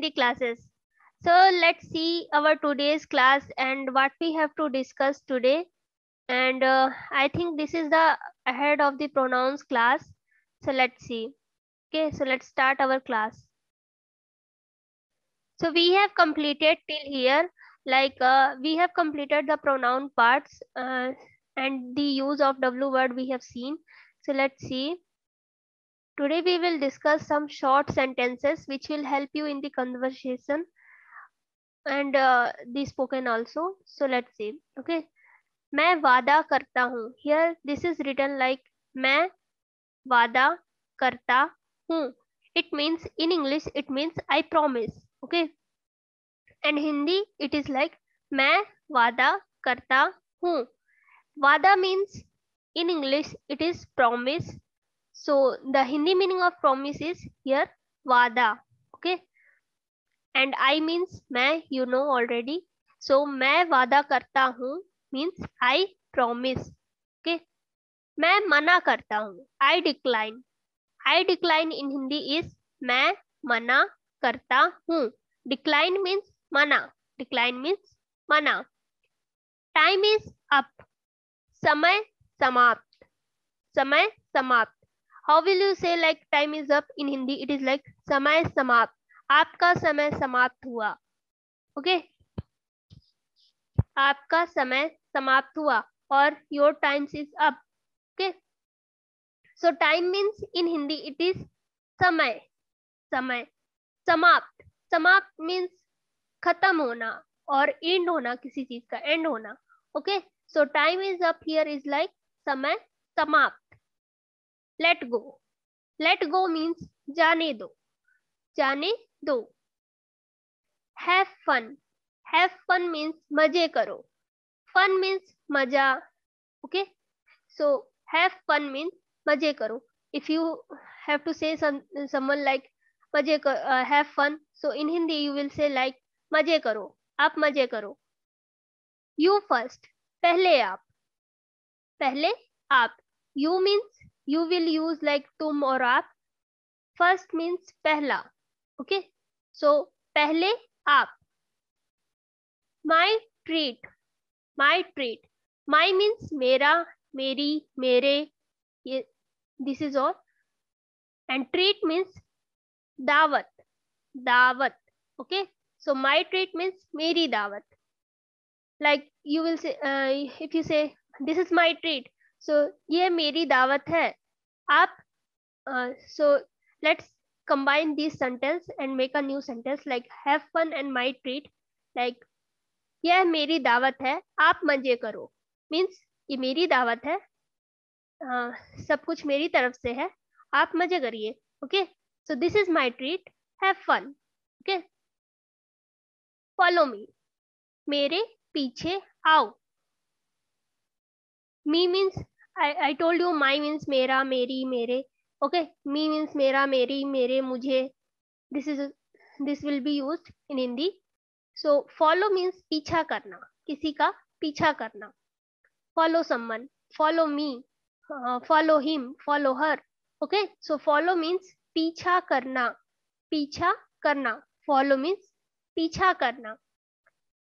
Hindi classes. So let's see our today's class and what we have to discuss today. And I think this is the ahead of the pronouns class. So let's see. Okay, so let's start our class. So we have completed till here, like we have completed the pronoun parts and the use of W word we have seen. So let's see. Today we will discuss some short sentences which will help you in the conversation and the spoken also. So let's see. Okay. मैं वादा करता हूँ. Here this is written like मैं वादा करता हूँ. It means in English it means I promise. Okay. And Hindi it is like मैं वादा करता हूँ. वादा means in English it is promise. So the Hindi meaning of promise is here वादा. Okay. And I means मैं, you know already. So मैं वादा करता हूँ means I promise. Okay. मैं मना करता हूँ. I decline. I decline in Hindi is मैं मना करता हूँ. Decline means मना. Decline means मना. Time is up. समय समाप्त. समय समाप्त. How will you say like time is up in Hindi? It is like समय समाप्त. आपका समय समाप्त हुआ. ओके. आपका समय समाप्त हुआ. और your times is up. Okay. So time means in Hindi it is समय. समय. समाप्त. समाप्त means खत्म होना और end होना, किसी चीज का end होना. Okay. So time is up here is like समय समाप्त. Let go. Let go means जाने दो. जाने दो. Have fun. Have fun means मजे करो. Fun means मजा. Okay. So have fun means मजे करो. If you have to say someone like मजे have fun, so in Hindi you will say like मजे करो. आप मजे करो. You first. पहले आप. पहले आप. You means you will use like तुम और आप. First means पहला. Okay. So पहले आप. My treat. My treat. My means मेरा, मेरी, मेरे. This is all. And treat means दावत. दावत. Okay. So my treat means मेरी दावत. Like you will say, if you say this is my treat, so ये मेरी दावत है. आप. So let's combine this sentence and make a new sentence like have fun and my treat. Like यह मेरी दावत है, आप मजे करो. मीन्स ये मेरी दावत है, सब कुछ मेरी तरफ से है, आप मजे करिए. Okay. So this is my treat. Have fun. Okay. Follow me. मेरे पीछे आओ. Me means I told you my means मेरा, मेरी, मेरे. ओके. मी मीन्स मेरा, मेरी, मेरे, मुझे. This will be used in Hindi. So follow means पीछा करना, किसी का पीछा करना. Follow someone, follow me, follow him, follow her. Okay, so follow means पीछा करना, पीछा करना. Follow means पीछा करना.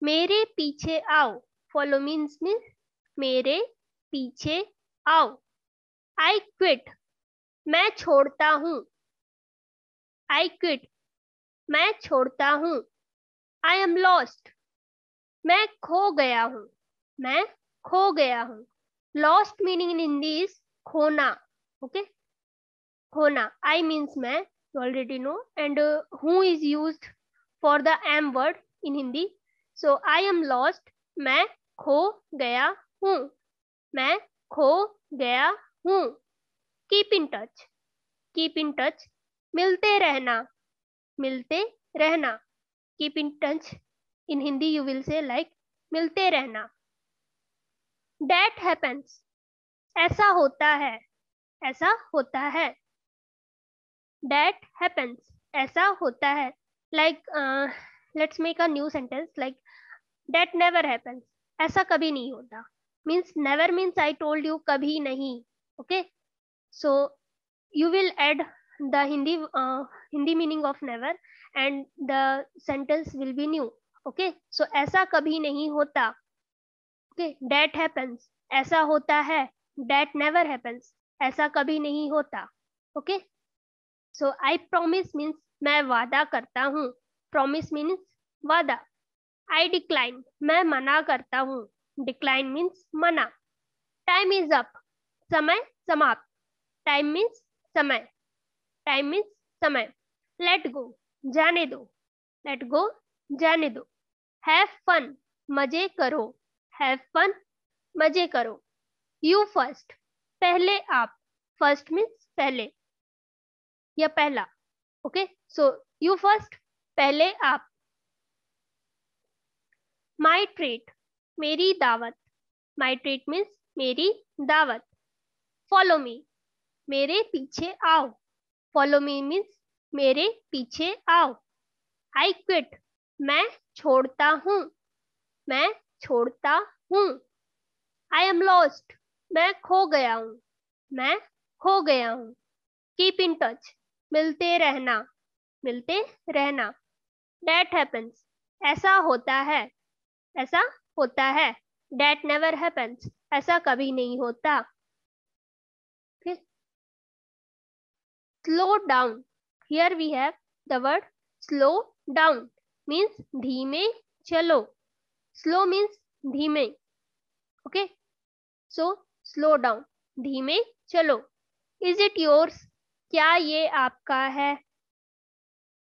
मेरे पीछे आओ. Follow means मेरे पीछे आओ. I quit. मैं छोड़ता हूँ. I quit. मैं छोड़ता हूँ. I am lost. मैं खो गया हूँ. मैं खो गया हूँ. Lost meaning in Hindi is खोना. Okay. खोना. I means मैं, you already know, and who is used for the am word in Hindi. So I am lost. मैं खो गया हूँ. मैं खो गया हूँ. Keep in touch. Keep in touch. मिलते रहना. मिलते रहना. Keep in touch. In Hindi you will say like मिलते रहना. That happens. ऐसा होता है. ऐसा होता है. That happens. ऐसा होता है. Like let's make a new sentence like that never happens. ऐसा कभी नहीं होता. Means never means I told you कभी नहीं. Okay. So you will add the Hindi meaning of never, and the sentence will be new. Okay, so ऐसा कभी नहीं होता. Okay, that happens, ऐसा होता है. That never happens, ऐसा कभी नहीं होता. Okay, so I promise means मैं वादा करता हूँ. Promise means वादा. I decline, मैं मना करता हूँ. Decline means मना. Time is up, समय समाप्त. Time means समय. Time means समय. Let go, जाने दो. Let go, जाने दो. Have fun, मजे करो. Have fun, मजे करो. You first, पहले आप. First means पहले या पहला. Okay, so you first, पहले आप. My treat, मेरी दावत. My treat means मेरी दावत. Follow me, मेरे पीछे आओ. Follow me means मेरे पीछे आओ. I quit, मैं छोड़ता हूँ. मैं छोड़ता हूँ. I am lost, मैं खो गया हूँ. मैं खो गया हूँ. Keep in touch, मिलते रहना. मिलते रहना. That happens, ऐसा होता है. ऐसा होता है. That never happens, ऐसा कभी नहीं होता. Okay. Slow down, here we have the word slow down means धीमे चलो. Slow means धीमे. Okay, so slow down, धीमे चलो. Is it yours, क्या ये आपका है.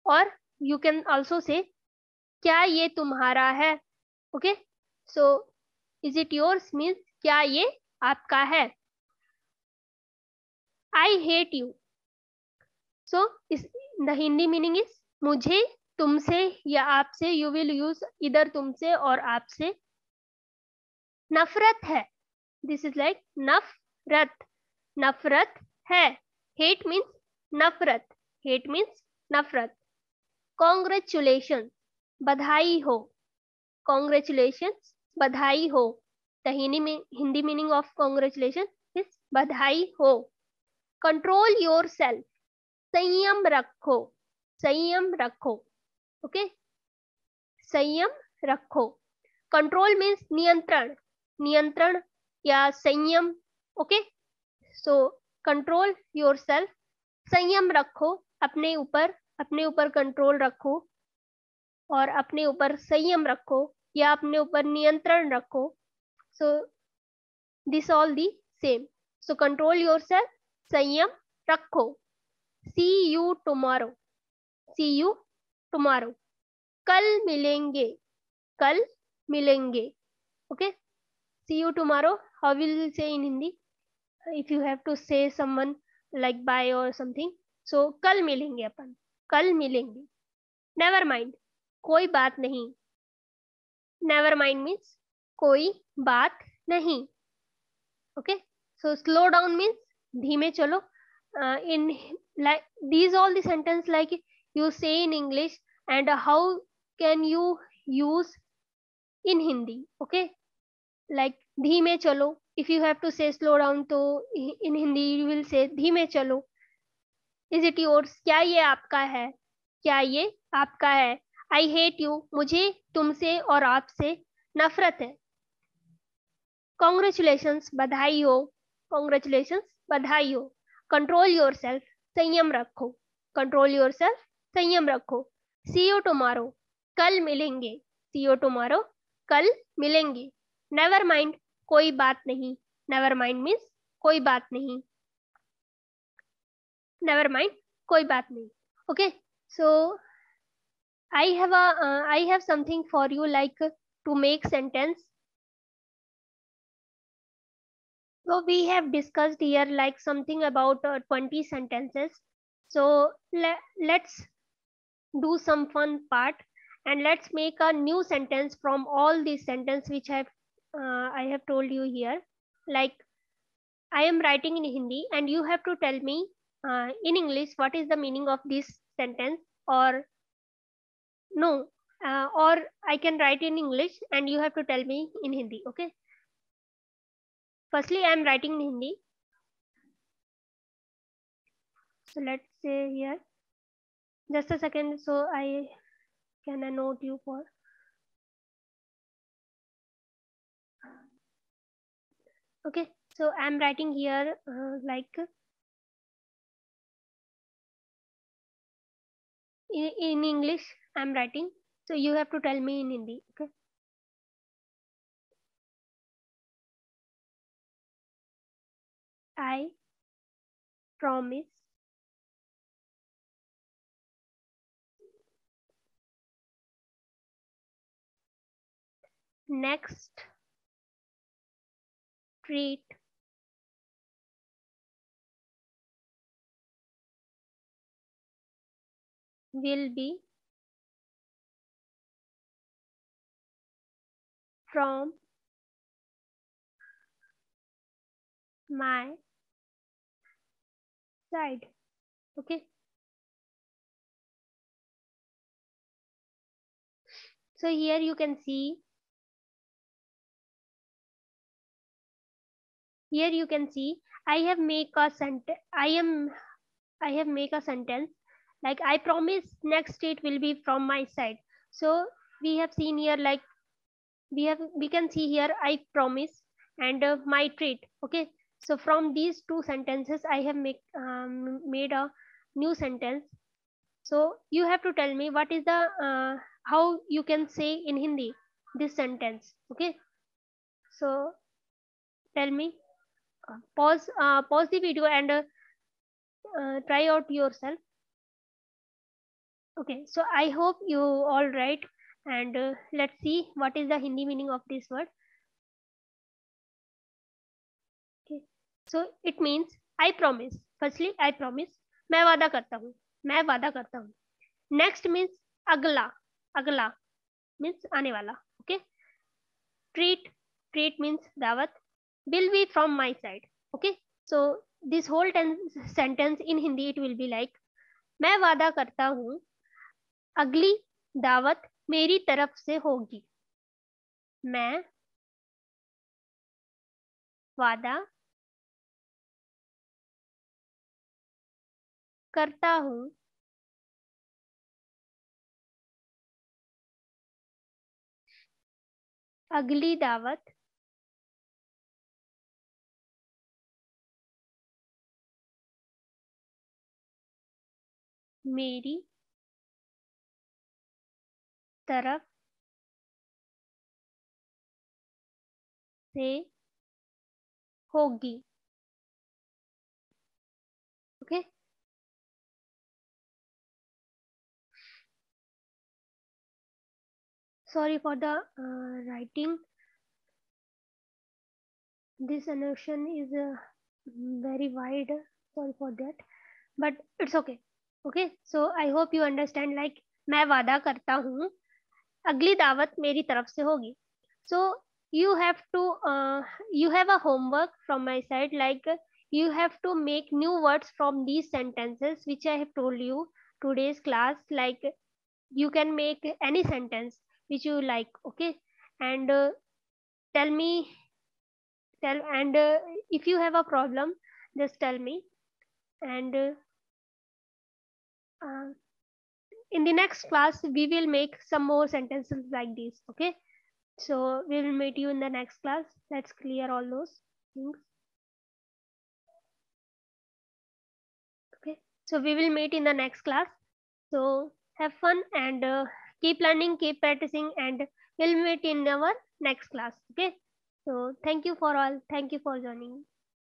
और you can also say क्या ये तुम्हारा है. Okay, so is it yours means क्या ये आपका है. I hate you, so the Hindi meaning is मुझे तुमसे या आपसे. You will use either तुमसे और आपसे. नफरत है, this is like नफरत. नफरत है. Hate means नफरत. Hate means नफरत. Congratulations, बधाई हो. Congratulations, बधाई हो. The Hindi meaning of congratulations is बधाई हो. Control yourself, संयम रखो. संयम रखो. Okay, संयम रखो. Control means नियंत्रण. नियंत्रण या संयम. Okay, so control yourself, संयम रखो. अपने ऊपर कंट्रोल रखो और अपने ऊपर संयम रखो या अपने ऊपर नियंत्रण रखो. So this all the same. So control yourself, संयम रखो. See you tomorrow. See you tomorrow. कल मिलेंगे. कल मिलेंगे. Okay, see you tomorrow. How will you say in Hindi if you have to say someone like bye or something? So कल मिलेंगे अपन. कल मिलेंगे. Never mind, कोई बात नहीं. Never mind means कोई बात नहीं. Okay, so slow down means धीमे चलो. In like these all the sentence like you say in English, and how can you use in Hindi. Okay, like धीमे चलो. If you have to say slow down, तो in Hindi you will say धीमे चलो. Is it yours, क्या ये आपका है. क्या ये आपका है. I hate you, मुझे तुमसे और आपसे नफरत है. Congratulations, बधाई हो. Congratulations, बधाई हो. Control yourself, संयम रखो. Control yourself, संयम रखो. See you tomorrow, कल मिलेंगे. See you tomorrow, कल मिलेंगे. Never mind, कोई बात नहीं. Never mind means कोई बात नहीं. Never mind, कोई बात नहीं. Okay, so I have something for you, like to make sentence. So we have discussed here like something about 20 sentences. So let's do some fun part, and let's make a new sentence from all these sentences which I have told you here. Like I am writing in Hindi and you have to tell me in English what is the meaning of this sentence, or no, or I can write in English and you have to tell me in Hindi. Okay, firstly I am writing in Hindi. So let's say here, just a second, so I can note you for. Okay, so I'm writing here like in English I'm writing, so you have to tell me in Hindi. Okay, I promise next treat will be from my side. Okay, so here you can see, here you can see I have make a sentence. I have make a sentence like I promise next treat will be from my side. So we have seen here like we can see here I promise and my treat. Okay, so from these two sentences I have made a new sentence. So you have to tell me what is the how you can say in Hindi this sentence. Okay, so tell me, pause the video and try out yourself. Okay, so I hope you all right, and let's see what is the Hindi meaning of this word. Okay, so it means I promise. Firstly, I promise. मैं वादा करता हूँ. मैं वादा करता हूँ. Next means अगला. अगला means आने वाला. Okay. Treat. Treat means दावत. Will be from my side. Okay. So this whole sentence in Hindi it will be like मैं वादा करता हूँ अगली दावत मेरी तरफ से होगी. मैं वादा करता हूँ अगली दावत मेरी तरफ से होगी. Okay. Sorry for the writing. This notion is very wide. Sorry for that, but it's okay. Okay. So I hope you understand. Like मैं वादा करता हूँ अगली दावत मेरी तरफ से होगी. So you have to you have a homework from my side. Like you have to make new words from these sentences which I have told you today's class. Like you can make any sentence which you like. Okay, and tell me, tell, and if you have a problem just tell me, and uh, in the next class we will make some more sentences like this. Okay, so we will meet you in the next class. Let's clear all those things. Okay, so we will meet in the next class. So have fun and keep learning, keep practicing, and we'll meet in our next class. Okay, so thank you for all. Thank you for joining.